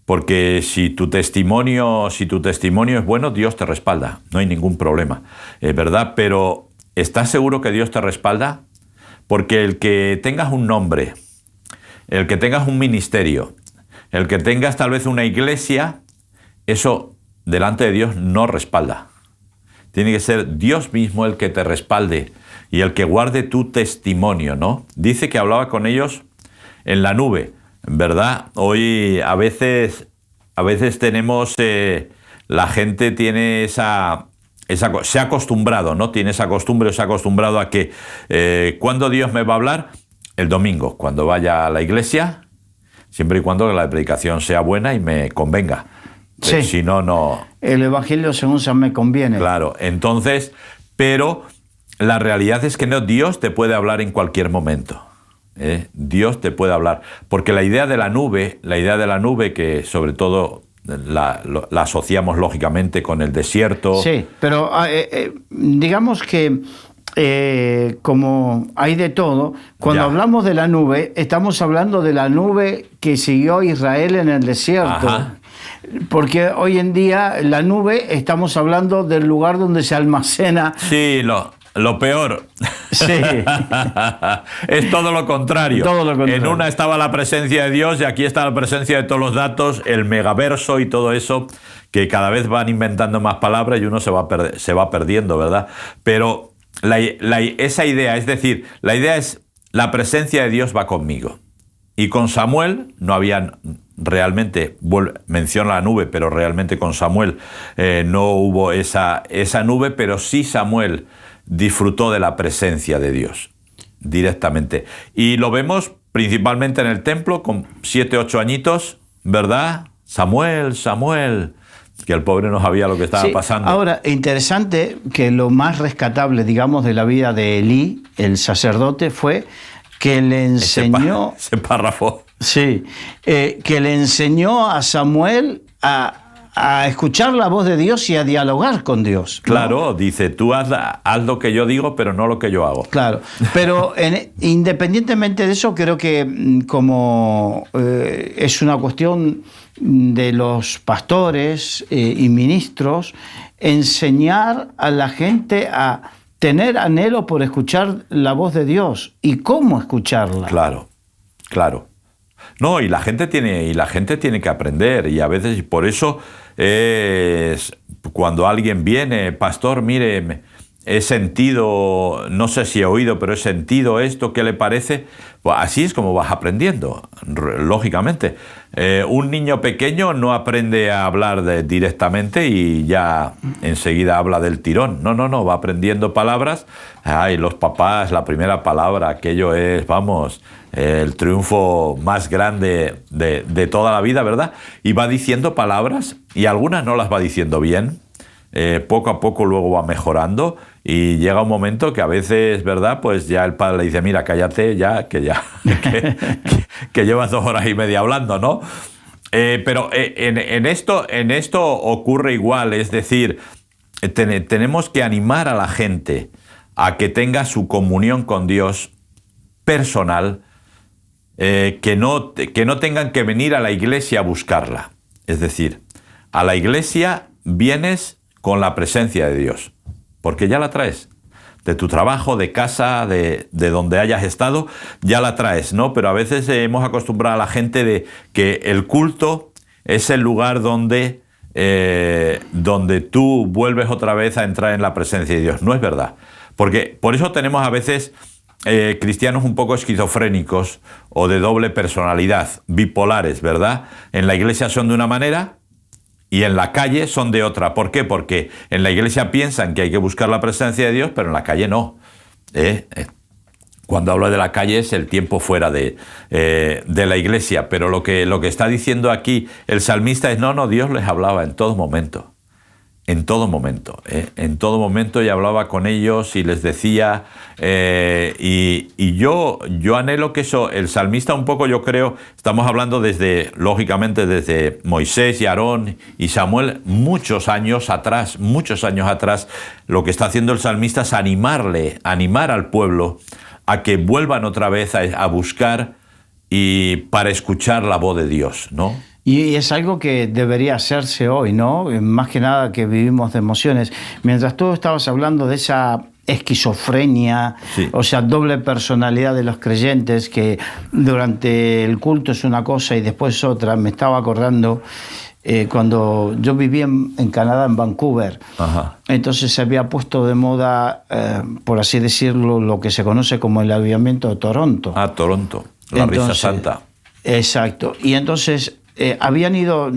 porque si tu testimonio es bueno, Dios te respalda, no hay ningún problema, ¿verdad? Pero ¿estás seguro que Dios te respalda? Porque el que tengas un nombre, el que tengas un ministerio, el que tengas tal vez una iglesia, eso delante de Dios no respalda. Tiene que ser Dios mismo el que te respalde y el que guarde tu testimonio, ¿no? Dice que hablaba con ellos en la nube, ¿verdad? Hoy a veces tenemos, la gente tiene se ha acostumbrado, ¿no? Tiene esa costumbre, se ha acostumbrado a que ¿cuándo Dios me va a hablar? El domingo, cuando vaya a la iglesia, siempre y cuando la predicación sea buena y me convenga. Sí. Si no, no. El Evangelio según San me conviene. Claro, entonces, pero la realidad es que no, Dios te puede hablar en cualquier momento. Dios te puede hablar. Porque la idea de la nube, que sobre todo la asociamos lógicamente con el desierto. Sí, pero digamos que como hay de todo, cuando hablamos de la nube, estamos hablando de la nube que siguió a Israel en el desierto. Ajá. Porque hoy en día la nube, estamos hablando del lugar donde se almacena. Sí, lo peor. Sí. Es todo lo contrario. Todo lo contrario. En una estaba la presencia de Dios y aquí está la presencia de todos los datos, el megaverso y todo eso, que cada vez van inventando más palabras y uno se va perdiendo, ¿verdad? Pero esa idea, es decir, la idea es la presencia de Dios va conmigo. Y con Samuel no habían realmente, menciona la nube, pero realmente con Samuel no hubo esa nube, pero sí Samuel disfrutó de la presencia de Dios directamente. Y lo vemos principalmente en el templo con 7, 8 añitos, ¿verdad? Samuel, que el pobre no sabía lo que estaba pasando. Ahora, interesante que lo más rescatable, digamos, de la vida de Elí, el sacerdote, fue que le enseñó... Ese párrafo. Sí, que le enseñó a Samuel a escuchar la voz de Dios y a dialogar con Dios, ¿no? Claro, dice, tú haz lo que yo digo, pero no lo que yo hago. Claro, pero independientemente de eso, creo que como es una cuestión de los pastores y ministros, enseñar a la gente a tener anhelo por escuchar la voz de Dios y cómo escucharla. Claro, claro. No, y la gente tiene que aprender, y a veces por eso cuando alguien viene, pastor, mire, he sentido, no sé si he oído, pero he sentido esto, ¿qué le parece? Pues así es como vas aprendiendo, lógicamente. Un niño pequeño no aprende a hablar directamente y ya enseguida habla del tirón. No, va aprendiendo palabras. Ay, los papás, la primera palabra, aquello es, vamos, el triunfo más grande de toda la vida, ¿verdad? Y va diciendo palabras, y algunas no las va diciendo bien. Poco a poco luego va mejorando, y llega un momento que a veces, ¿verdad? Pues ya el padre le dice, mira, cállate ya, que llevas 2 horas y media hablando, ¿no? Pero en esto ocurre igual, es decir, tenemos que animar a la gente a que tenga su comunión con Dios personal, que no tengan que venir a la iglesia a buscarla. Es decir, a la iglesia vienes con la presencia de Dios, porque ya la traes. De tu trabajo, de casa, de donde hayas estado, ya la traes, ¿no? Pero a veces hemos acostumbrado a la gente de que el culto es el lugar donde tú vuelves otra vez a entrar en la presencia de Dios. No es verdad. Porque por eso tenemos a veces cristianos un poco esquizofrénicos o de doble personalidad, bipolares, ¿verdad? En la iglesia son de una manera y en la calle son de otra. ¿Por qué? Porque en la iglesia piensan que hay que buscar la presencia de Dios, pero en la calle no. Cuando hablo de la calle es el tiempo fuera de la iglesia, pero lo que está diciendo aquí el salmista es, no, Dios les hablaba en todo momento. En todo momento, y hablaba con ellos y les decía, y yo anhelo que eso, el salmista un poco, yo creo, estamos hablando lógicamente desde Moisés y Aarón y Samuel, muchos años atrás, lo que está haciendo el salmista es animar al pueblo a que vuelvan otra vez a buscar y para escuchar la voz de Dios, ¿no? Y es algo que debería hacerse hoy, ¿no? Más que nada que vivimos de emociones. Mientras tú estabas hablando de esa esquizofrenia, sí, o sea, doble personalidad de los creyentes, que durante el culto es una cosa y después otra, me estaba acordando cuando yo vivía en Canadá, en Vancouver. Ajá. Entonces se había puesto de moda, por así decirlo, lo que se conoce como el avivamiento de Toronto. Toronto, la risa santa. Exacto. Y entonces habían ido,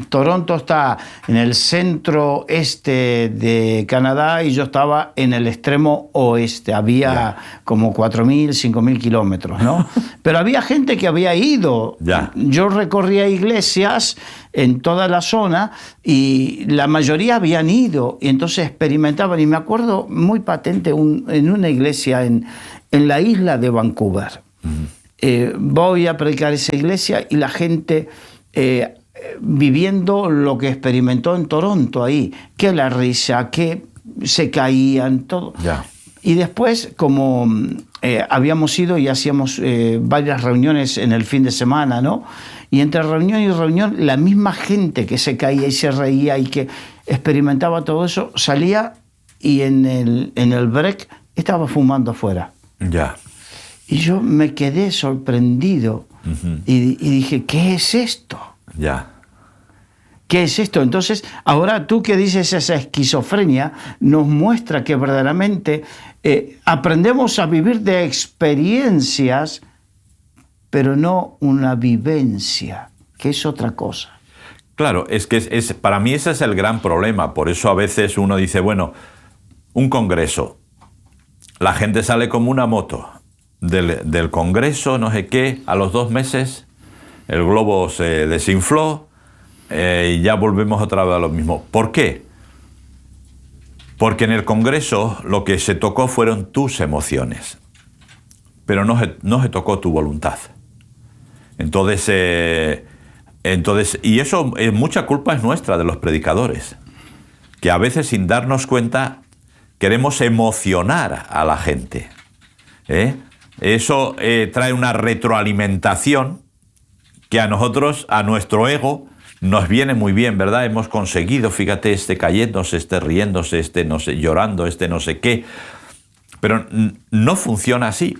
Toronto está en el centro este de Canadá y yo estaba en el extremo oeste. Había como 4.000, 5.000 kilómetros, ¿no? Pero había gente que había ido. Yo recorría iglesias en toda la zona y la mayoría habían ido y entonces experimentaban. Y me acuerdo muy patente en una iglesia en la isla de Vancouver. Voy a predicar esa iglesia y la gente viviendo lo que experimentó en Toronto ahí, que la risa, que se caían, todo. Y después, como habíamos ido y hacíamos varias reuniones en el fin de semana, ¿no? Y entre reunión y reunión, la misma gente que se caía y se reía y que experimentaba todo eso, salía y en el break estaba fumando afuera. Y yo me quedé sorprendido y dije, ¿qué es esto? ¿Qué es esto? Entonces, ahora tú que dices esa esquizofrenia, nos muestra que verdaderamente aprendemos a vivir de experiencias, pero no una vivencia, que es otra cosa. Claro, es que para mí ese es el gran problema. Por eso a veces uno dice, bueno, un congreso, la gente sale como una moto del congreso, no sé qué, a los 2 meses el globo se desinfló y ya volvemos otra vez a lo mismo. ¿Por qué? Porque en el congreso lo que se tocó fueron tus emociones. pero no se tocó tu voluntad. Entonces, y eso, mucha culpa es nuestra, de los predicadores, que a veces sin darnos cuenta queremos emocionar a la gente. Eso trae una retroalimentación que a nosotros, a nuestro ego, nos viene muy bien, ¿verdad? Hemos conseguido, fíjate, este cayéndose, este riéndose, este no sé, llorando, este no sé qué. Pero no funciona así.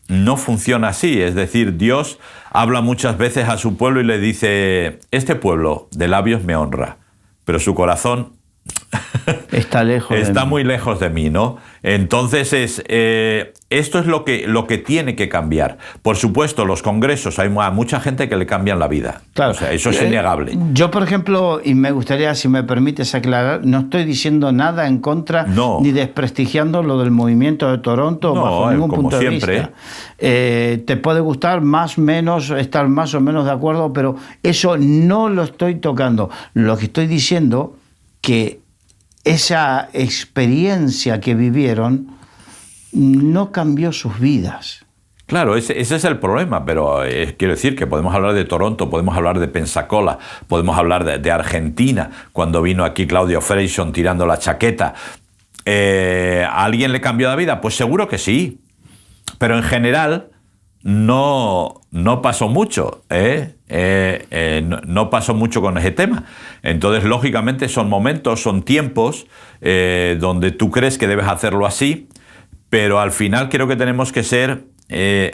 No funciona así. Es decir, Dios habla muchas veces a su pueblo y le dice: este pueblo de labios me honra, pero su corazón está lejos. Está muy lejos de mí, ¿no? Entonces, esto es lo que tiene que cambiar. Por supuesto, los congresos, hay mucha gente que le cambian la vida. Claro. O sea, eso es innegable. Yo, por ejemplo, y me gustaría, si me permites aclarar, no estoy diciendo nada en contra, ni desprestigiando lo del movimiento de Toronto, bajo ningún punto de vista. Te puede gustar más, menos, estar más o menos de acuerdo, pero eso no lo estoy tocando. Lo que estoy diciendo, que esa experiencia que vivieron no cambió sus vidas. Claro, ese es el problema, pero quiero decir que podemos hablar de Toronto, podemos hablar de Pensacola, podemos hablar de Argentina, cuando vino aquí Claudio Freixon tirando la chaqueta. ¿A alguien le cambió la vida? Pues seguro que sí, pero en general no pasó mucho, no pasó mucho con ese tema. Entonces, lógicamente, son momentos, son tiempos donde tú crees que debes hacerlo así, pero al final creo que tenemos que ser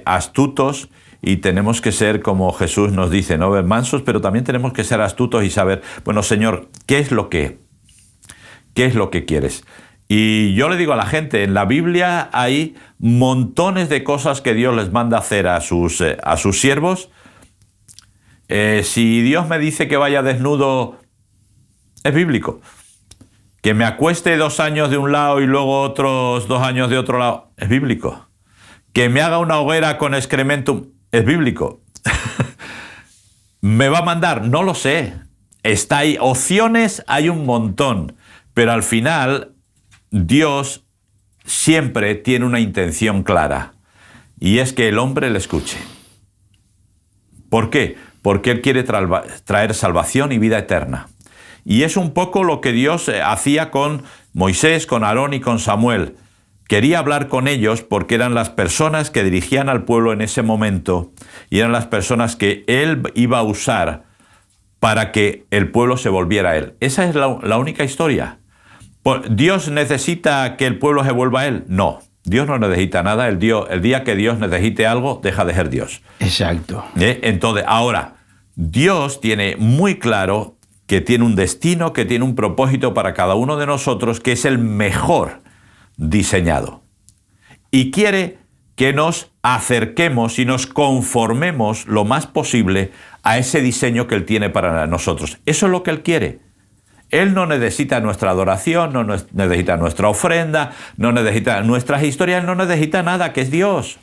astutos y tenemos que ser, como Jesús nos dice, ¿no? Mansos, pero también tenemos que ser astutos y saber, bueno, Señor, ¿qué es lo que quieres? Y yo le digo a la gente, en la Biblia hay montones de cosas que Dios les manda hacer a sus siervos. Si Dios me dice que vaya desnudo, es bíblico. Que me acueste 2 años de un lado y luego otros 2 años de otro lado, es bíblico. Que me haga una hoguera con excrementum, es bíblico. ¿Me va a mandar? No lo sé. Está ahí. Opciones hay un montón, pero al final Dios siempre tiene una intención clara, y es que el hombre le escuche. ¿Por qué? Porque Él quiere traer salvación y vida eterna. Y es un poco lo que Dios hacía con Moisés, con Aarón y con Samuel. Quería hablar con ellos porque eran las personas que dirigían al pueblo en ese momento y eran las personas que Él iba a usar para que el pueblo se volviera a Él. Esa es la única historia. ¿Dios necesita que el pueblo se vuelva a Él? No, Dios no necesita nada. El día que Dios necesite algo, deja de ser Dios. Exacto. Entonces, ahora, Dios tiene muy claro que tiene un destino, que tiene un propósito para cada uno de nosotros, que es el mejor diseñado. Y quiere que nos acerquemos y nos conformemos lo más posible a ese diseño que Él tiene para nosotros. Eso es lo que Él quiere. Él no necesita nuestra adoración, no necesita nuestra ofrenda, no necesita nuestras historias, Él no necesita nada, que es Dios.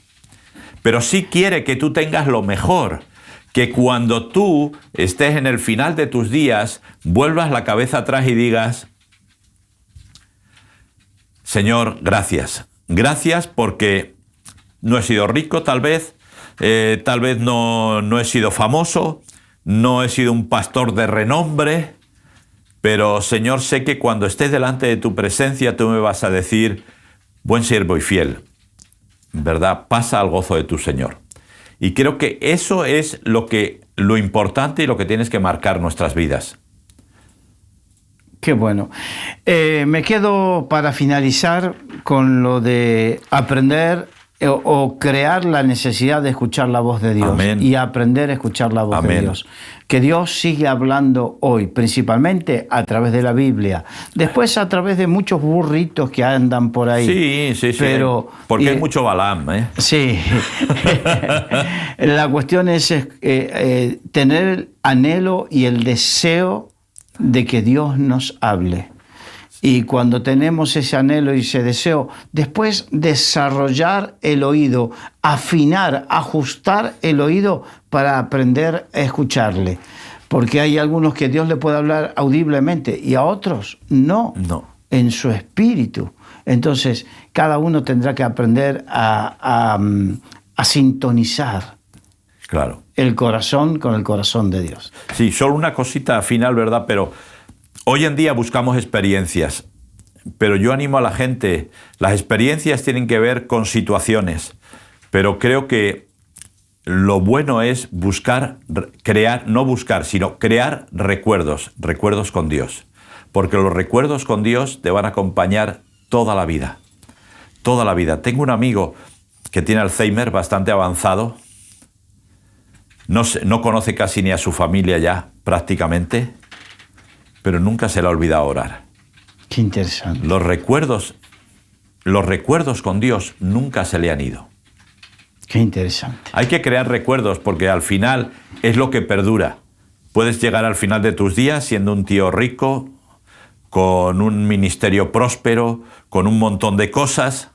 Pero sí quiere que tú tengas lo mejor, que cuando tú estés en el final de tus días, vuelvas la cabeza atrás y digas: Señor, gracias. Gracias porque no he sido rico tal vez no he sido famoso, no he sido un pastor de renombre, pero Señor, sé que cuando estés delante de tu presencia tú me vas a decir: buen siervo y fiel, ¿verdad? Pasa al gozo de tu Señor. Y creo que eso es lo importante y lo que tienes que marcar nuestras vidas. Qué bueno. Me quedo para finalizar con lo de aprender o crear la necesidad de escuchar la voz de Dios. Amén. Y aprender a escuchar la voz Amén. de Dios. Que Dios sigue hablando hoy, principalmente a través de la Biblia. Después a través de muchos burritos que andan por ahí. Sí. Pero, porque hay mucho Balaam, ¿eh? Sí. La cuestión es tener el anhelo y el deseo de que Dios nos hable. Y cuando tenemos ese anhelo y ese deseo, después desarrollar el oído, afinar, ajustar el oído para aprender a escucharle. Porque hay algunos que Dios le puede hablar audiblemente y a otros no. En su espíritu. Entonces, cada uno tendrá que aprender a sintonizar Claro. el corazón con el corazón de Dios. Sí, solo una cosita final, ¿verdad? Pero hoy en día buscamos experiencias, pero yo animo a la gente, las experiencias tienen que ver con situaciones, pero creo que lo bueno es sino crear recuerdos con Dios, porque los recuerdos con Dios te van a acompañar toda la vida, toda la vida. Tengo un amigo que tiene Alzheimer bastante avanzado, no conoce casi ni a su familia ya, prácticamente, pero nunca se le ha olvidado orar. Qué interesante. Los recuerdos con Dios nunca se le han ido. Qué interesante. Hay que crear recuerdos porque al final es lo que perdura. Puedes llegar al final de tus días siendo un tío rico, con un ministerio próspero, con un montón de cosas,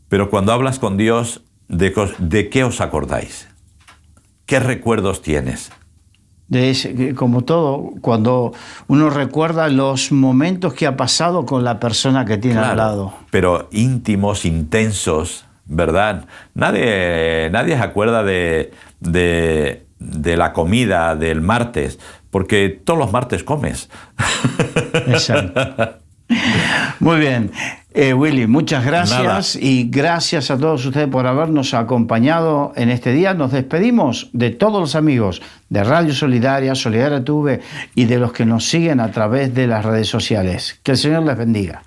pero cuando hablas con Dios, ¿de qué os acordáis? ¿Qué recuerdos tienes? Como todo, cuando uno recuerda los momentos que ha pasado con la persona que tiene al lado. Pero íntimos, intensos, ¿verdad? Nadie se acuerda de la comida del martes, porque todos los martes comes. Exacto. Muy bien. Willy, muchas gracias. Nada. Y gracias a todos ustedes por habernos acompañado en este día. Nos despedimos de todos los amigos de Radio Solidaria, Solidaria TV y de los que nos siguen a través de las redes sociales. Que el Señor les bendiga.